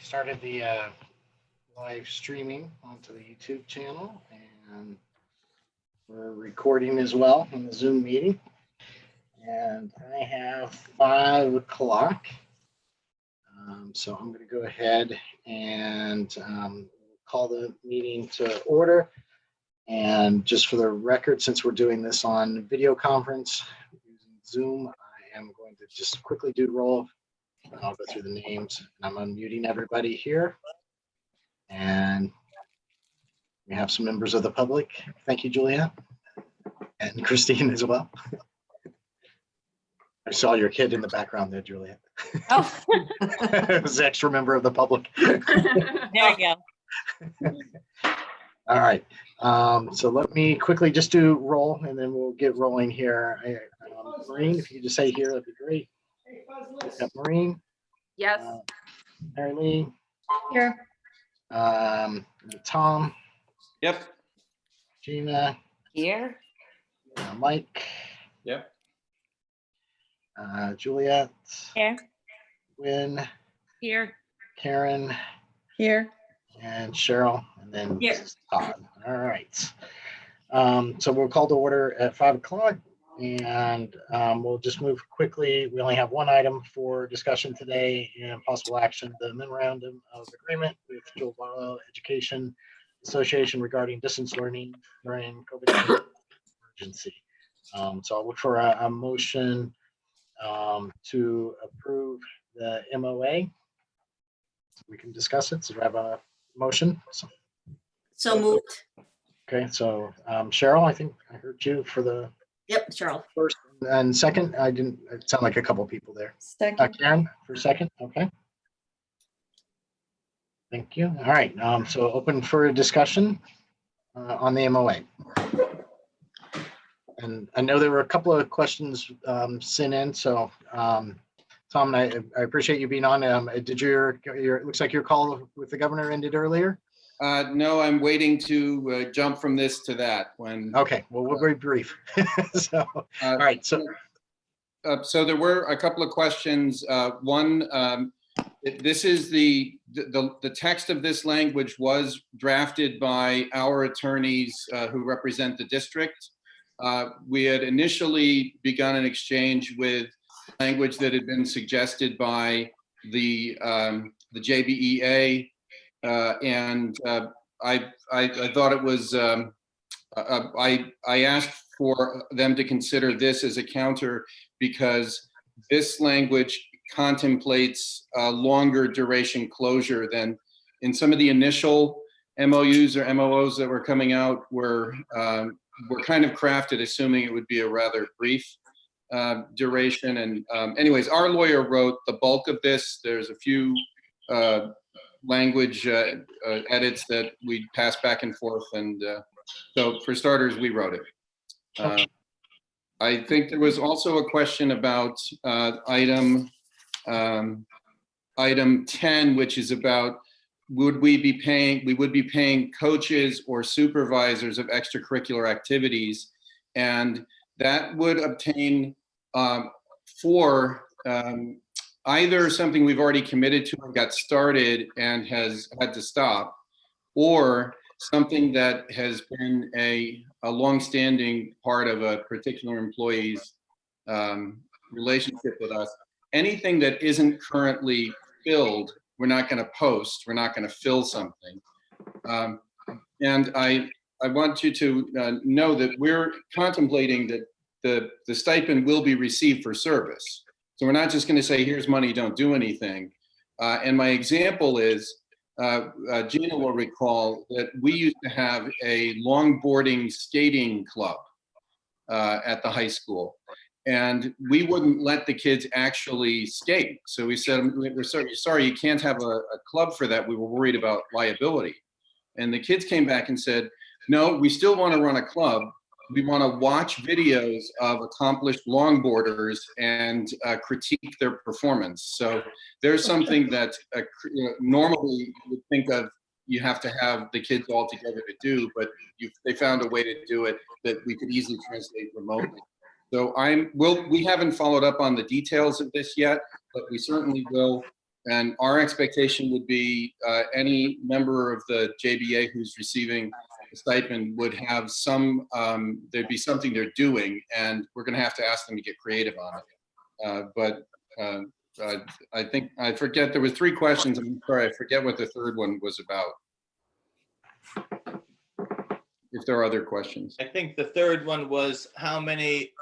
started the live streaming onto the YouTube channel, and we're recording as well in the Zoom meeting. And I have 5 o'clock. So I'm going to go ahead and call the meeting to order. And just for the record, since we're doing this on video conference using Zoom, I am going to just quickly do roll. I'll go through the names. I'm unmuting everybody here. And we have some members of the public. Thank you, Julia. And Christine as well. I saw your kid in the background there, Julia. Oh. It was an extra member of the public. There you go. All right. So let me quickly just do roll, and then we'll get rolling here. Maureen, if you could just say here, that'd be great. Got Maureen. Yes. Mary Lee. Here. Tom. Yep. Gina. Here. Mike. Yep. Juliet. Here. Wynn. Here. Karen. Here. And Cheryl. And then Here. Todd. All right. So we'll call to order at 5 o'clock, and we'll just move quickly. We only have one item for discussion today and possible action: the memorandum of agreement with Joel Barlow Education Association regarding distance learning during COVID emergency. So I'll look for a motion to approve the MOA. We can discuss it. So we have a motion. So moved. Okay, so Cheryl, I think I heard you for the Yep, Cheryl. first and second. I didn't, it sounded like a couple people there. Second. Karen for second, okay. Thank you. All right, so open for a discussion on the MOA. And I know there were a couple of questions sent in, so Tom, I appreciate you being on. Did your, it looks like your call with the governor ended earlier? No, I'm waiting to jump from this to that when. Okay, well, we'll be brief. So, all right, so. So there were a couple of questions. One, this is the text of this language was drafted by our attorneys who represent the district. We had initially begun an exchange with language that had been suggested by the JBEA. And I thought it was, I asked for them to consider this as a counter because this language contemplates a longer duration closure than in some of the initial MOUs or MOOs that were coming out were kind of crafted assuming it would be a rather brief duration. And anyways, our lawyer wrote the bulk of this. There's a few language edits that we pass back and forth, and so for starters we wrote it. I think there was also a question about item 10, which is about we would be paying coaches or supervisors of extracurricular activities, and that would obtain for either something we've already committed to and got started and has had to stop, or something that has been a long-standing part of a particular employee's relationship with us. Anything that isn't currently filled, we're not going to post. We're not going to fill something. And I want you to know that we're contemplating that the stipend will be received for service. So we're not just going to say, here's money, don't do anything. And my example is, Gina will recall that we used to have a longboarding skating club at the high school. And we wouldn't let the kids actually skate. So we said, we're sorry, you can't have a club for that. We were worried about liability. And the kids came back and said, no, we still want to run a club. We want to watch videos of accomplished longboarders and critique their performance. So there's something that normally you would think of, you have to have the kids all together to do, but they found a way to do it that we could easily translate remotely. So we haven't followed up on the details of this yet, but we certainly will And our expectation would be any member of the JBA who's receiving a stipend would have some, there'd be something they're doing, and we're going to have to ask them to get creative on it. I think, I forget, there was 3 questions. I'm sorry, I forget what the third one was about. If there are other questions. I think the third one was how many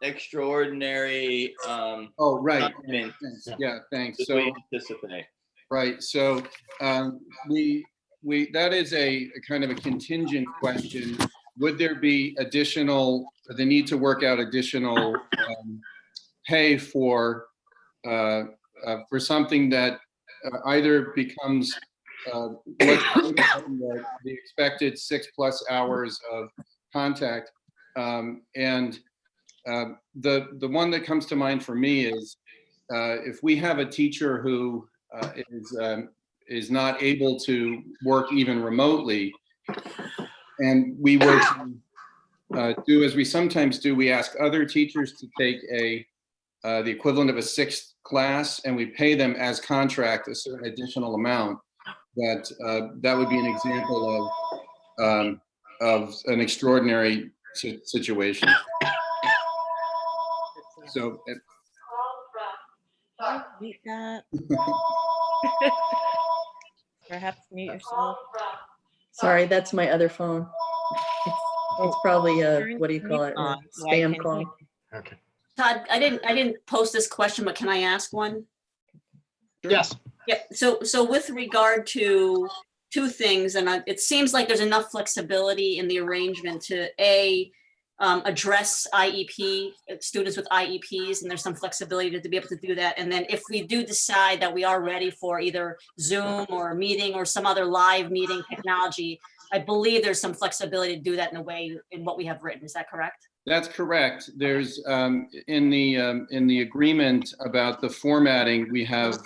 extraordinary Oh, right. assignments Yeah, thanks. did So, we anticipate? right, so that is a kind of a contingent question. Would there be additional, the need to work out additional pay for something that either becomes much greater than the expected 6+ hours of contact, and the one that comes to mind for me is if we have a teacher who is not able to work even remotely, and we were to do as we sometimes do, we ask other teachers to take the equivalent of a 6th class, and we pay them as contract a certain additional amount. That would be an example of an extraordinary situation. So Mute that. Perhaps mute yourself. Sorry, that's my other phone. It's probably a, what do you call it, a On, so I spam can call. hear. Okay. Todd, I didn't post this question, but can I ask one? Yes. Yeah, so with regard to 2 things, and it seems like there's enough flexibility in the arrangement to address IEP, students with IEPs, and there's some flexibility to be able to do that. And then if we do decide that we are ready for either Zoom or a meeting or some other live meeting technology, I believe there's some flexibility to do that in a way in what we have written. Is that correct? that's correct. There's in the agreement about the formatting, we have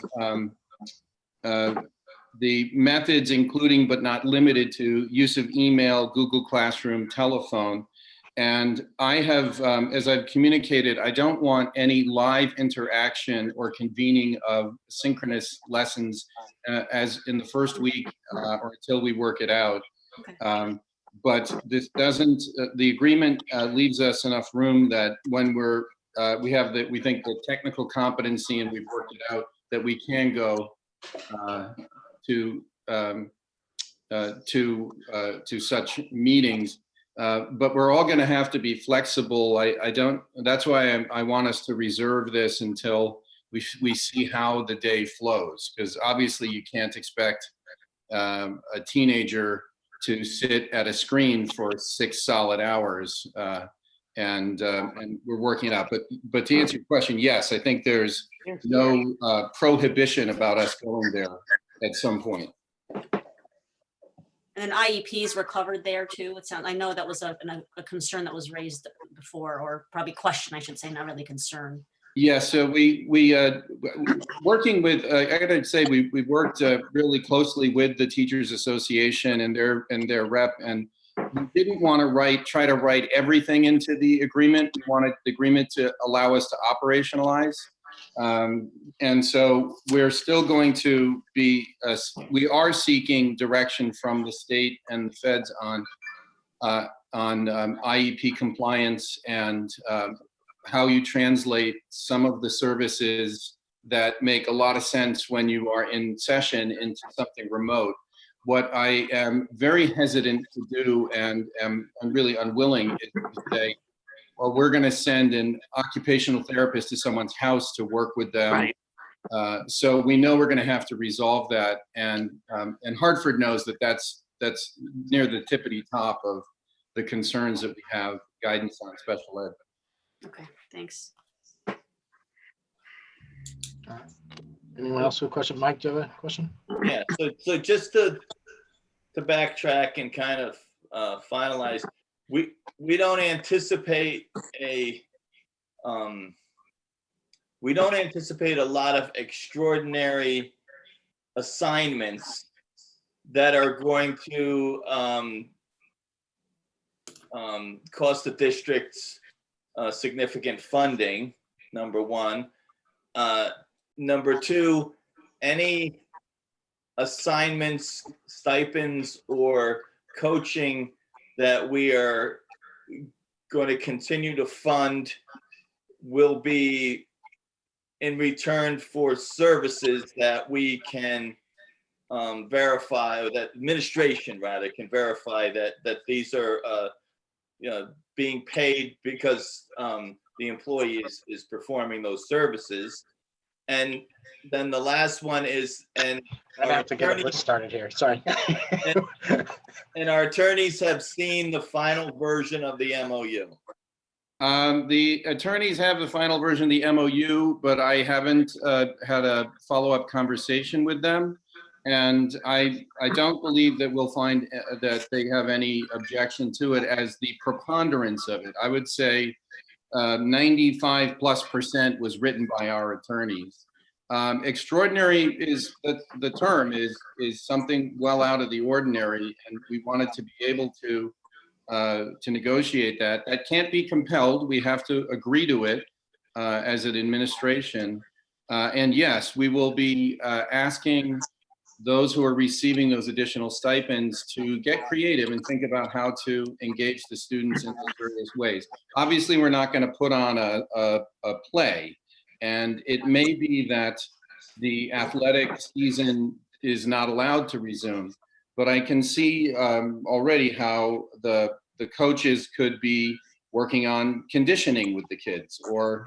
the methods, including but not limited to use of email, Google Classroom, telephone. And I have, as I've communicated, I don't want any live interaction or convening of synchronous lessons as in the first week or until we work it out. Okay. But this doesn't, the agreement leaves us enough room that when we have we think the technical competency and we've worked it out, that we can go to such meetings. But we're all going to have to be flexible. That's why I want us to reserve this until we see how the day flows, because obviously you can't expect a teenager to sit at a screen for 6 solid hours, and we're working it out. But to answer your question, yes, I think there's no prohibition about us going there at some point. And IEPs were covered there too. I know that was a concern that was raised before, or probably question, I should say, not really concern. Yeah, so we working with, I gotta say, we worked really closely with the Teachers Association and their rep, and we didn't want to try to write everything into the agreement. We wanted the agreement to allow us to operationalize. And so we're still going to be, we are seeking direction from the state and the feds on IEP compliance and how you translate some of the services that make a lot of sense when you are in session into something remote. What I am very hesitant to do, and am really unwilling, is to say, well, we're going to send an occupational therapist to someone's house to work with them. Right. So we know we're going to have to resolve that, and Hartford knows that that's near the tippity top of the concerns that we have guidance on special ed. Okay, thanks. Anyone else with a question? Mike, do you have a question? Yeah, so just to backtrack and kind of finalize, we don't anticipate a lot of extraordinary assignments that are going to cost the districts significant funding, number one. Number two, any assignments, stipends, or coaching that we are going to continue to fund will be in return for services that we can verify, or that administration rather can verify that these are being paid because the employee is performing those services. And then the last one is, and I have to get a list started here. Sorry. and our attorneys have seen the final version of the MOU. The attorneys have the final version of the MOU, but I haven't had a follow-up conversation with them. And I don't believe that we'll find that they have any objection to it as the preponderance of it. I would say 95+% was written by our attorneys. Extraordinary is the term is something well out of the ordinary, and we wanted to be able to negotiate that. That can't be compelled. We have to agree to it as an administration. And yes, we will be asking those who are receiving those additional stipends to get creative and think about how to engage the students in those various ways. Obviously, we're not going to put on a play, and it may be that the athletic season is not allowed to resume, but I can see already how the coaches could be working on conditioning with the kids, or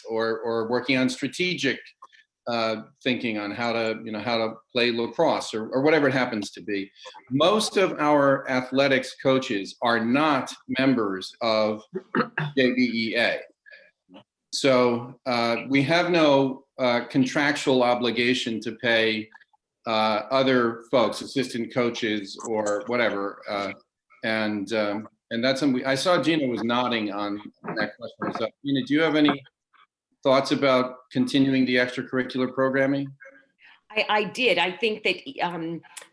working on strategic thinking on how to play lacrosse or whatever it happens to be. Most of our athletics coaches are not members of JBEA. So we have no contractual obligation to pay other folks, assistant coaches or whatever. And that's something I saw Gina was nodding on that question. So, Gina, do you have any thoughts about continuing the extracurricular programming? I did. I think that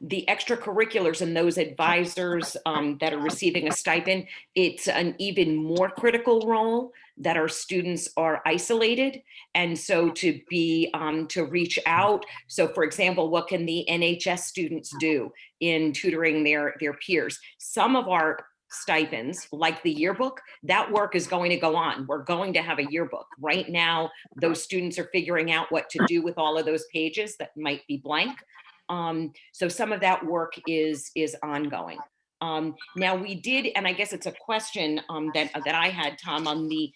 the extracurriculars and those advisors that are receiving a stipend, it's an even more critical role that our students are isolated. And so to be, to reach out. So for example, what can the NHS students do in tutoring their peers? Some of our stipends, like the yearbook, that work is going to go on. We're going to have a yearbook. Right now, those students are figuring out what to do with all of those pages that might be blank. So some of that work is ongoing. Now we did, and I guess it's a question that I had, Tom, on the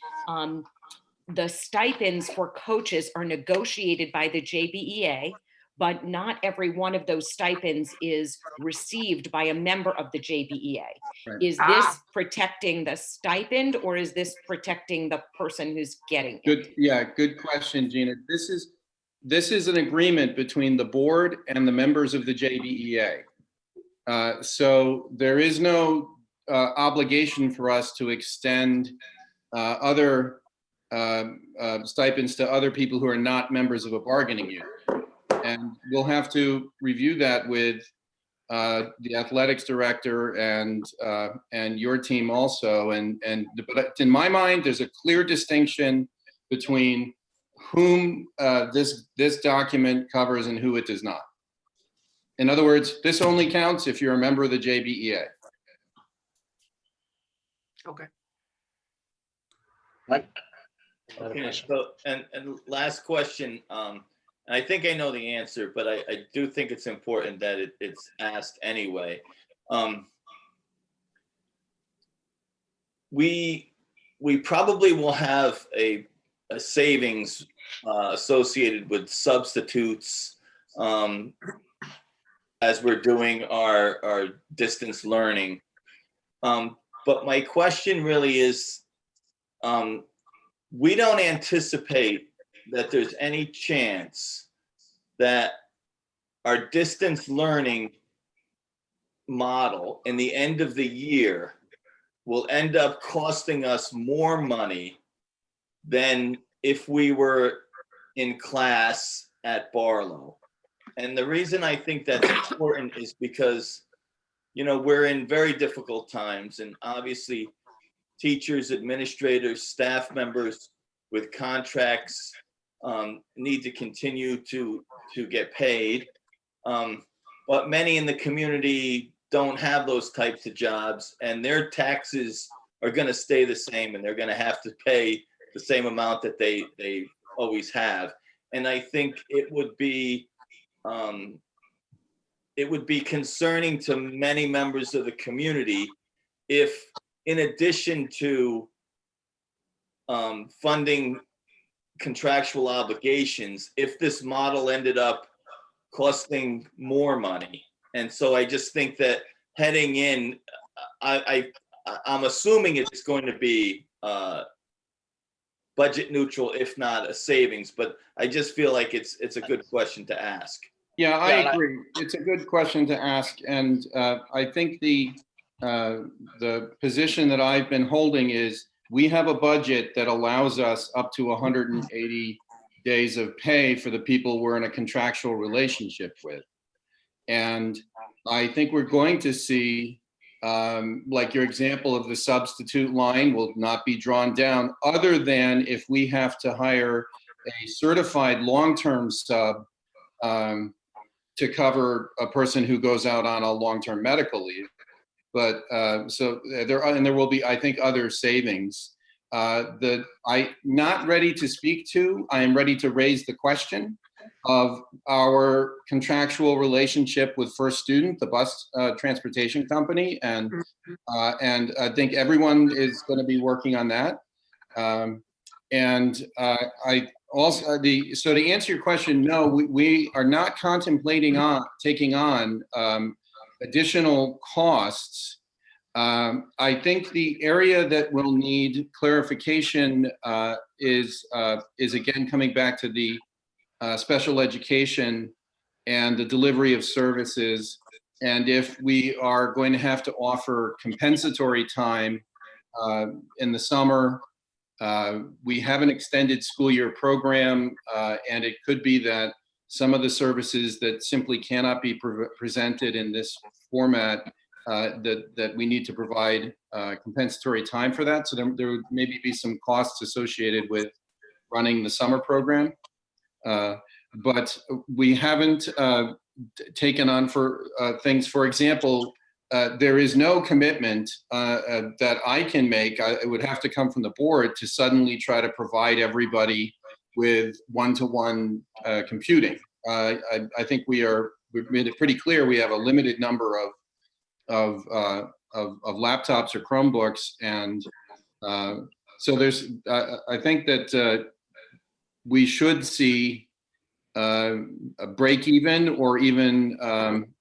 stipends for coaches are negotiated by the JBEA, but not every one of those stipends is received by a member of the JBEA. Right. Is this protecting the stipend, or is this protecting the person who's getting it? Good, yeah, good question, Gina. This is an agreement between the board and the members of the JBEA. So there is no obligation for us to extend other stipends to other people who are not members of a bargaining unit. And we'll have to review that with the athletics director and your team also. But in my mind, there's a clear distinction between whom this document covers and who it does not. In other words, this only counts if you're a member of the JBEA. Okay. Okay, so, and last question. I think I know the answer, but I do think it's important that it's asked anyway. We probably will have a savings associated with substitutes as we're doing our distance learning. But my question really is, we don't anticipate that there's any chance that our distance learning model in the end of the year will end up costing us more money than if we were in class at Barlow. And the reason I think that's important is because, you know, we're in very difficult times, and obviously teachers, administrators, staff members with contracts need to continue to to get paid. But many in the community don't have those types of jobs, and their taxes are going to stay the same, and they're going to have to pay the same amount that they always have. And I think it would be concerning to many members of the community if, in addition to funding contractual obligations, if this model ended up costing more money. And so I just think that heading in, I'm assuming it's going to be budget neutral, if not a savings, but I just feel like it's a good question to ask. Yeah, I Yeah, agree. It's a good question to ask, and I think the position that I've been holding is we have a budget that allows us up to 180 days of pay for the people we're in a contractual relationship with, and I think we're going to see, like your example of the substitute line will not be drawn down, other than if we have to hire a certified long-term sub to cover a person who goes out on a long-term medical leave. But so there will be, I think, other savings that I'm not ready to speak to. I am ready to raise the question of our contractual relationship with First Student, the bus transportation company, and I think everyone is going to be working on that. I also so to answer your question, no, we are not contemplating on taking on additional costs. I think the area that will need clarification is again coming back to the special education and the delivery of services, and if we are going to have to offer compensatory time in the summer. We have an extended school year program, and it could be that some of the services that simply cannot be presented in this format, that we need to provide compensatory time for that. So there would maybe be some costs associated with running the summer program. But we haven't taken on for things, for example, there is no commitment that I can make. It would have to come from the board to suddenly try to provide everybody with one-to-one computing. I think we've made it pretty clear we have a limited number of laptops or Chromebooks, and so there's. I think that we should see a break even or even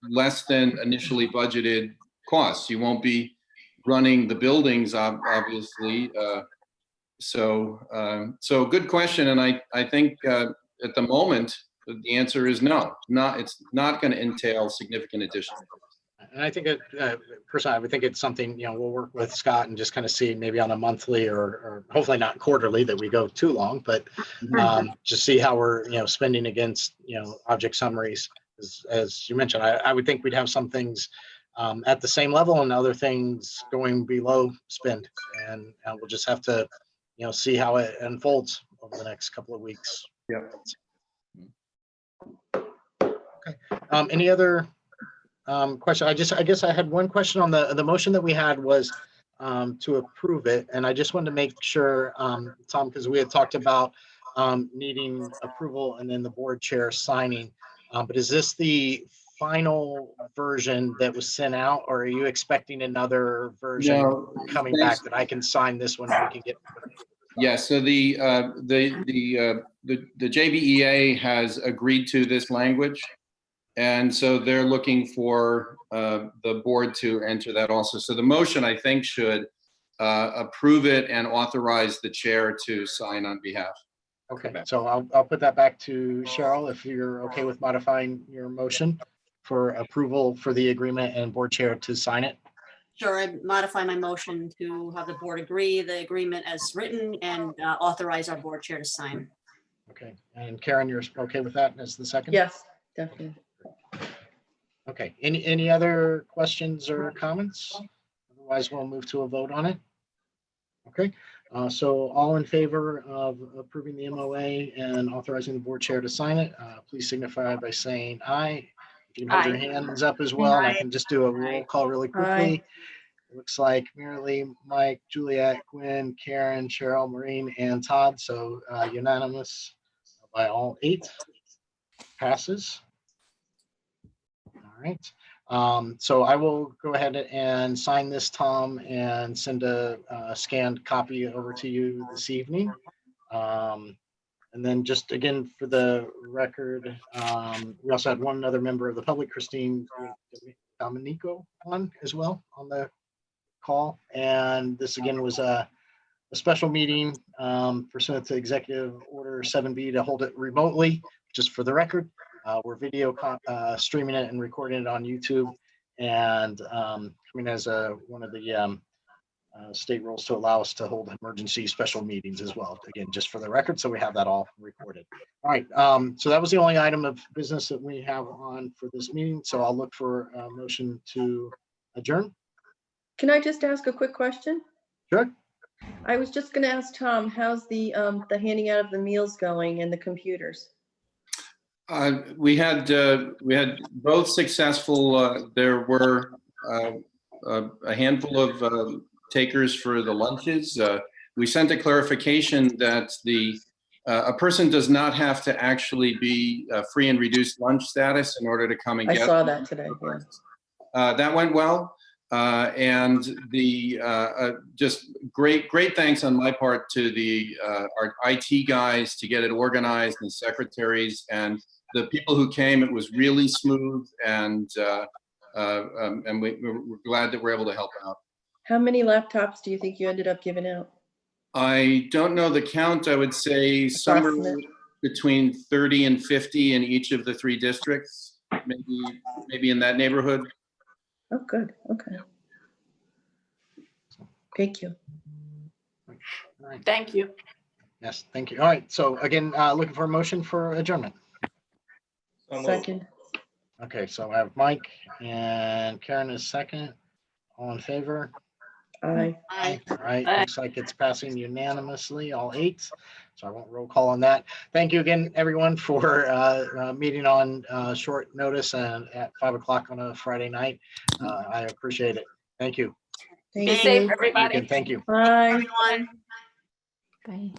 less than initially budgeted costs. You won't be running the buildings, obviously. So good question. And I think at the moment, the answer is no. It's not going to entail significant additional costs. And I think personally, I would think it's something, we'll work with Scott and just kind of see maybe on a monthly or hopefully not quarterly that we go too long, but just see how we're, spending against, object summaries. As you mentioned, I would think we'd have some things at the same level and other things going below spend. And we'll just have to, see how it unfolds over the next couple of weeks. Yeah. Okay. Any other question? I guess I had one question on the motion that we had was to approve it, and I just wanted to make sure, Tom, because we had talked about needing approval and then the board chair signing. But is this the final version that was sent out, or are you expecting another version coming back that I can sign this one and we can get? Yeah. So the JBEA has agreed to this language. And so they're looking for the board to enter that also. So the motion, I think, should approve it and authorize the chair to sign on behalf. Okay, so I'll put that back to Cheryl if you're okay with modifying your motion for approval for the agreement and board chair to sign it. Sure, I modify my motion to have the board agree the agreement as written and authorize our board chair to sign. Okay, and Karen, you're okay with that as the second? Yes, definitely. Okay, any other questions or comments? Otherwise, we'll move to a vote on it. Okay, So all in favor of approving the MOA and authorizing the board chair to sign it, please signify by saying aye. If you can hold your hands up as well, and I can just do a roll call really quickly. It looks like Mary, Mike, Juliet, Gwen, Karen, Cheryl, Maureen, and Todd. So unanimous by all 8. Passes. All right. So I will go ahead and sign this, Tom, and send a scanned copy over to you this evening. And then just again, for the record, we also had one other member of the public, Christine Dominico, on as well on the call. And this again was a special meeting pursuant to Executive Order 7B to hold it remotely, just for the record. We're video streaming it and recording it on YouTube, and coming as one of the state rules to allow us to hold emergency special meetings as well. Again, just for the record, so we have that all recorded. All right, so that was the only item of business that we have on for this meeting. So I'll look for a motion to adjourn. Can I just ask a quick question? Sure. I was just going to ask Tom, how's the handing out of the meals going and the computers? We had both successful. There were a handful of takers for the lunches. We sent a clarification that a person does not have to actually be free and reduced lunch status in order to come and I get. saw that today. Yeah. That went well. And just great thanks on my part to our IT guys to get it organized, and the secretaries and the people who came. It was really smooth, and we're glad that we're able to help out. How many laptops do you think you ended up giving out? I don't know the count. I would say somewhere between 30 and 50 in each of the 3 districts, maybe in that neighborhood. Oh, good. Okay. Thank you. All right. Thank you. Yes, thank you. All right. So again, looking for a motion for adjournment. So moved. Second. Okay, so I have Mike and Karen is second. All in favor? Aye. All right, Aye. looks like it's passing unanimously, all 8. So I won't roll call on that. Thank you again, everyone, for meeting on short notice and at 5 o'clock on a Friday night. I appreciate it. Thank you. Thank Be you. safe, everybody. Thank you. Bye. Everyone. Bye.